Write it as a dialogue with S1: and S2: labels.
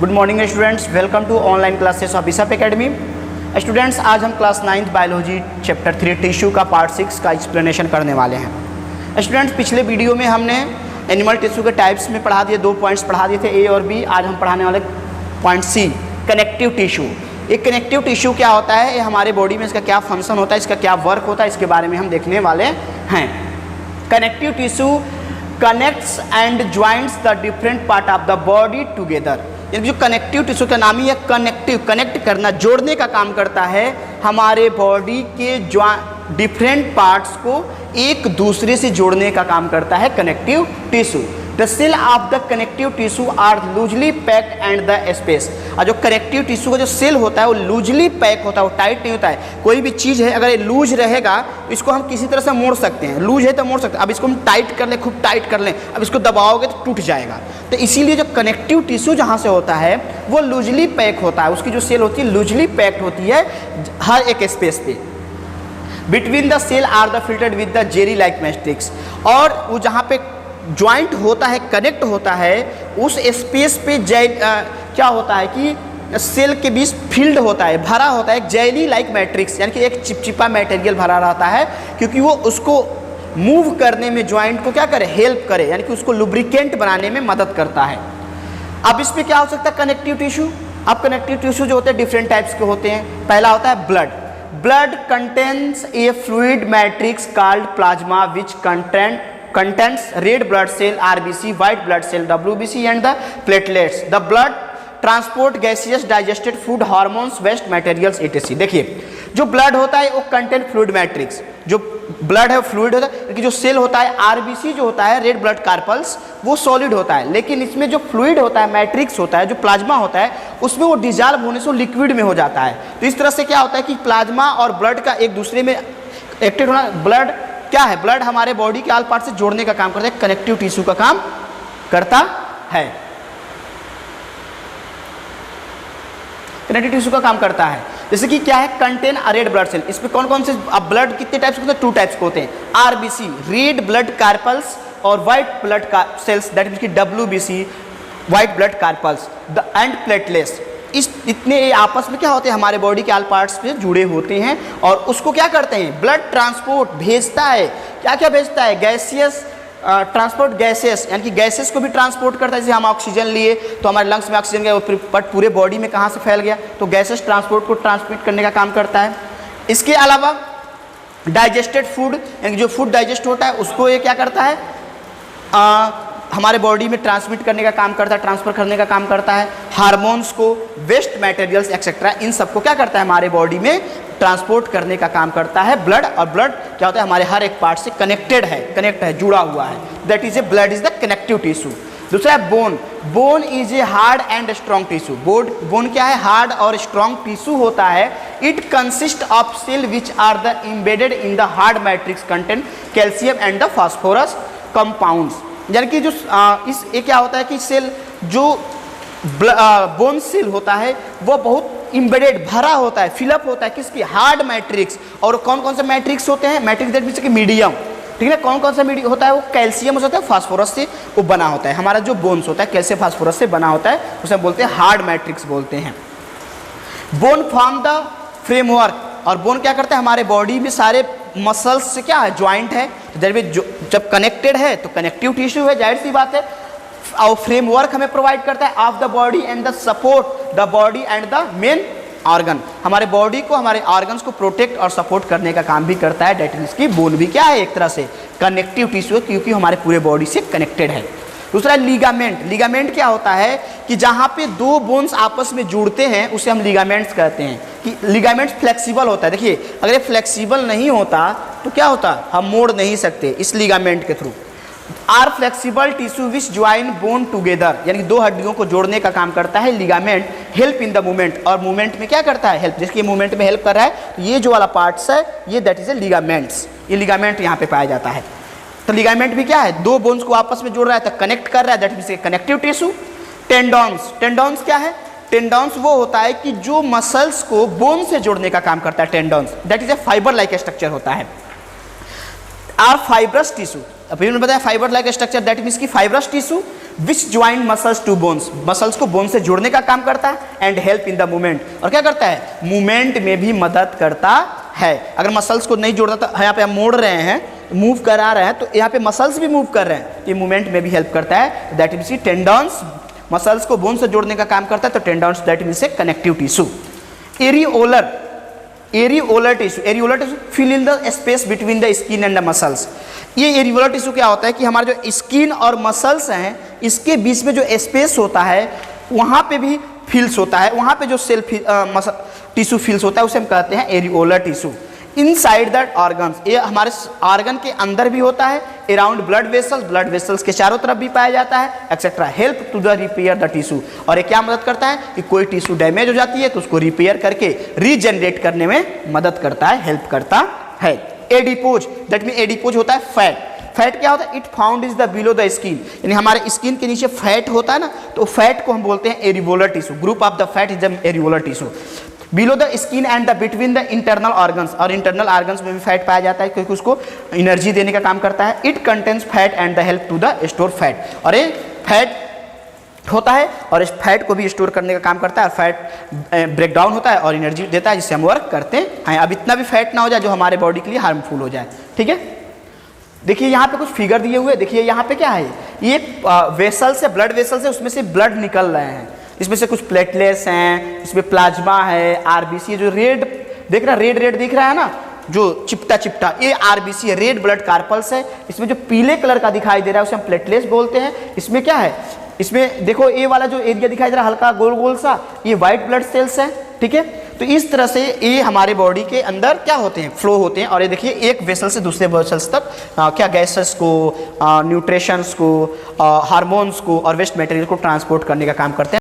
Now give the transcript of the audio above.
S1: Good morning students, welcome to online classes of Bishop Academy. Students, आज हम class 9th biology chapter 3 tissue का part 6 का explanation करने वाले हैं। स्टूडेंट्स, पिछले वीडियो में हमने एनिमल टिश्यू के टाइप्स में पढ़ा दिए, 2 पॉइंट्स पढ़ा दिए थे, ए और बी। आज हम पढ़ाने वाले पॉइंट सी, कनेक्टिव टिश्यू। एक कनेक्टिव टिश्यू क्या होता है, ये हमारे बॉडी में इसका क्या फंक्शन होता है, इसका क्या वर्क होता है, इसके बारे में हम देखने वाले हैं। Connective tissue connects and joints the different part of the body together. यानी जो कनेक्टिव टिश्यू का नाम ही है कनेक्टिव, कनेक्ट करना, जोड़ने का काम करता है। हमारे बॉडी के डिफरेंट पार्ट्स को एक दूसरे से जोड़ने का काम करता है connective tissue. The cell of the connective tissue are loosely packed and the space. और जो कनेक्टिव टिश्यू का जो सेल होता है वो लूजली पैक होता है, वो टाइट नहीं होता है। कोई भी चीज़ है अगर ये लूज रहेगा इसको हम किसी तरह से मोड़ सकते हैं, लूज है तो मोड़ सकते हैं। अब इसको हम टाइट कर लें, खूब टाइट कर लें, अब इसको दबाओगे तो टूट जाएगा। तो इसीलिए जो कनेक्टिव टिश्यू जहाँ से होता है वो लूजली पैक होता है, उसकी जो सेल होती है लूजली पैक्ड होती है हर एक स्पेस पे। Between the cell are the filtered with the jelly like matrix. और वो जहाँ पे ज्वाइंट होता है, कनेक्ट होता है, उस स्पेस पे क्या होता है कि सेल के बीच फील्ड होता है, भरा होता है जेली लाइक मैट्रिक्स, यानी कि एक चिपचिपा मटेरियल भरा रहता है, क्योंकि वो उसको मूव करने में ज्वाइंट को क्या करे, हेल्प करे, यानी कि उसको लुब्रिकेंट बनाने में मदद करता है। अब इसमें क्या हो सकता है कनेक्टिव टिश्यू। अब कनेक्टिव टिश्यू जो होते हैं डिफरेंट टाइप्स के होते हैं। पहला होता है blood. Blood contains A fluid matrix called plasma which contains red blood cell RBC, white blood cell WBC and the platelets. The blood transport gaseous digested food, hormones, waste materials etc. देखिए, जो blood होता है वो content fluid matrix, जो blood है fluid होता है, लेकिन जो सेल होता है RBC जो होता है, रेड ब्लड कार्पल्स, वो सॉलिड होता है। लेकिन इसमें जो फ्लूइड होता है, मैट्रिक्स होता है, जो प्लाज्मा होता है, उसमें वो डिजॉल्व होने से लिक्विड में हो जाता है। तो इस तरह से क्या होता है कि प्लाज्मा और ब्लड का एक दूसरे में एक्टिव होना। ब्लड क्या है, ब्लड हमारे बॉडी के ऑल पार्ट से जोड़ने का काम करता है, कनेक्टिव टिश्यू का काम करता है, कनेक्टिव टिश्यू का काम करता है। जैसे कि क्या है, कंटेन रेड ब्लड सेल। इसमें कौन कौन से, अब ब्लड कितने टाइप्स के होते हैं, 2 टाइप्स के होते हैं, RBC रेड ब्लड कार्पल्स और white blood cells, that means कि WBC white blood carpals and platelets. इस इतने आपस में क्या होते हैं, हमारे बॉडी के ऑल पार्ट्स पे जुड़े होते हैं और उसको क्या करते हैं, ब्लड ट्रांसपोर्ट भेजता है। क्या क्या भेजता है, गैसियस ट्रांसपोर्ट, गैसेस यानी कि गैसेस को भी ट्रांसपोर्ट करता है। जैसे हम ऑक्सीजन लिए तो हमारे लंग्स में ऑक्सीजन गया, बट पूरे बॉडी में कहाँ से फैल गया, तो गैसेस ट्रांसपोर्ट को ट्रांसमिट करने का काम करता है। इसके अलावा डाइजेस्टेड फूड, यानी जो फूड डाइजेस्ट होता है उसको ये क्या करता है, हमारे बॉडी में ट्रांसमिट करने का काम करता है, ट्रांसफर करने का काम करता है। हार्मोन्स को, वेस्ट मटेरियल्स एक्सेट्रा, इन सबको क्या करता है, हमारे बॉडी में ट्रांसपोर्ट करने का काम करता है ब्लड। और ब्लड क्या होता है, हमारे हर एक पार्ट से कनेक्टेड है, कनेक्ट है, जुड़ा हुआ है। That is a blood is the connective tissue. दूसरा है bone. Bone is a hard and strong tissue. Bone क्या है, हार्ड और स्ट्रॉन्ग टिश्यू होता है। It consist of cell which are the embedded in the hard matrix content calcium and the phosphorus compounds. यानी कि जो इस ये क्या होता है कि सेल जो बोन सेल होता है वो बहुत इम्बेडेड, भरा होता है, फिलअप होता है किसकी, हार्ड मैट्रिक्स। और कौन कौन से मैट्रिक्स होते हैं, मैट्रिक्स दैट मींस कि मीडियम, ठीक है। कौन कौन सा मीडियम होता है, वो कैल्शियम होता है, फास्फोरस से वो बना होता है। हमारा जो बोन्स होता है कैल्शियम फास्फोरस से बना होता है, उसे बोलते हैं हार्ड मैट्रिक्स बोलते हैं। Bone form the framework. और बोन क्या करता है, हमारे बॉडी में सारे मसल्स से क्या है, ज्वाइंट है। जब कनेक्टेड है तो कनेक्टिव टिश्यू है, जाहिर सी बात है। और फ्रेमवर्क हमें प्रोवाइड करता है of the body and the support the body and the main organ. हमारे बॉडी को, हमारे ऑर्गन्स को प्रोटेक्ट और सपोर्ट करने का काम भी करता है। डेट मींस की बोन भी क्या है, एक तरह से कनेक्टिव टिश्यू है, क्योंकि हमारे पूरे बॉडी से कनेक्टेड है। दूसरा लिगामेंट। लिगामेंट क्या होता है कि जहाँ पे 2 बोन्स आपस में जुड़ते हैं उसे हम लिगामेंट्स कहते हैं। कि लिगामेंट्स फ्लेक्सिबल होता है। देखिए, अगर ये फ्लेक्सिबल नहीं होता तो क्या होता, हम मोड़ नहीं सकते इस लिगामेंट के थ्रू। Are flexible tissue which join bone together, यानी कि 2 हड्डियों को जोड़ने का काम करता है ligament. Help in the movement, और मूवमेंट में क्या करता है, हेल्प। जैसे मूवमेंट में हेल्प कर रहा है, तो ये जो वाला पार्ट्स है ये दैट इज ए लिगामेंट्स। ये लिगामेंट यहाँ पे पाया जाता है। तो लिगामेंट भी क्या है, 2 बोन्स को आपस में जोड़ रहा है, तो कनेक्ट कर रहा है, दैट मींस कनेक्टिव टिश्यू। टेंडॉन्स। टेंडॉन्स क्या है, टेंडॉन्स वो होता है कि जो मसल्स को बोन से जोड़ने का काम करता है। Tendons that is a fibre like structure होता है। आर फाइब्रस टिश्यू, अभी मैंने बताया fibre like structure, that means की fibrous tissue which join muscles to bones, muscles को बोन से जोड़ने का काम करता है, and help in the movement, और क्या करता है, मूवमेंट में भी मदद करता है। अगर मसल्स को नहीं जोड़ता तो यहाँ पे हम मोड़ रहे हैं, मूव करा रहे हैं, तो यहाँ पे मसल्स भी मूव कर रहे हैं, ये मूवमेंट में भी हेल्प करता है। दैट मीन्स टेंडन्स, मसल्स को बोन से जोड़ने का काम करता है, तो tendons that means connective tissue. Areolar, areolar tissue, areolar tissue fill in the space between the skin and the muscles. ये एरिओलर टिश्यू क्या होता है कि हमारे जो स्किन और मसल्स हैं इसके बीच में जो स्पेस होता है वहाँ पे भी फिल्स होता है, वहाँ पे जो सेल टिश्यू फिल्स होता है उसे हम कहते हैं areolar tissue. Inside that organs, ये हमारे ऑर्गन के अंदर भी होता है, around blood vessels, blood vessels के चारों तरफ भी पाया जाता है, etcetera. Help to the repair the tissue, और ये क्या मदद करता है कि कोई टिश्यू डैमेज हो जाती है तो उसको रिपेयर करके रीजनरेट करने में मदद करता है, हेल्प करता है। एडिपोज, दैट मीन एडिपोज होता है फैट। फैट क्या होता है, it found is the below the skin, यानी हमारे स्किन के नीचे फैट होता है ना, तो फैट को हम बोलते हैं areolar tissue. Group of the fat is the areolar tissue. Below the skin and the between the internal organs, और इंटरनल ऑर्गन्स में भी फैट पाया जाता है क्योंकि उसको एनर्जी देने का काम करता है। It contains fat and the help to the store fat, और ये फैट होता है और इस फैट को भी स्टोर करने का काम करता है, और फैट ब्रेक डाउन होता है और एनर्जी देता है जिससे हम वर्क करते हैं। अब इतना भी फैट ना हो जाए जो हमारे बॉडी के लिए हार्मफुल हो जाए, ठीक है। देखिए यहाँ पे कुछ फिगर दिए हुए, देखिए यहाँ पे क्या है, ये वेसल्स है, ब्लड वेसल्स है, उसमें से ब्लड निकल रहे हैं, इसमें से कुछ प्लेटलेट्स हैं, इसमें प्लाज्मा है, आरबीसी, जो रेड देख रहा है, रेड रेड दिख रहा है ना, जो चिपटा चिपटा, ये आरबीसी है, रेड ब्लड कार्पल्स है। इसमें जो पीले कलर का दिखाई दे रहा है उसे हम प्लेटलेट्स बोलते हैं। इसमें क्या है, इसमें देखो ये वाला जो एरिया दिखाई दे रहा है हल्का गोल गोल सा, ये व्हाइट ब्लड सेल्स है, ठीक है। तो इस तरह से ये हमारे बॉडी के अंदर क्या होते हैं, फ्लो होते हैं, और ये देखिए एक वेसल से दूसरे वेसल्स तक क्या गैसेस को, न्यूट्रिशंस को, हार्मोन्स को और वेस्ट मटेरियल को ट्रांसपोर्ट करने का काम करते हैं।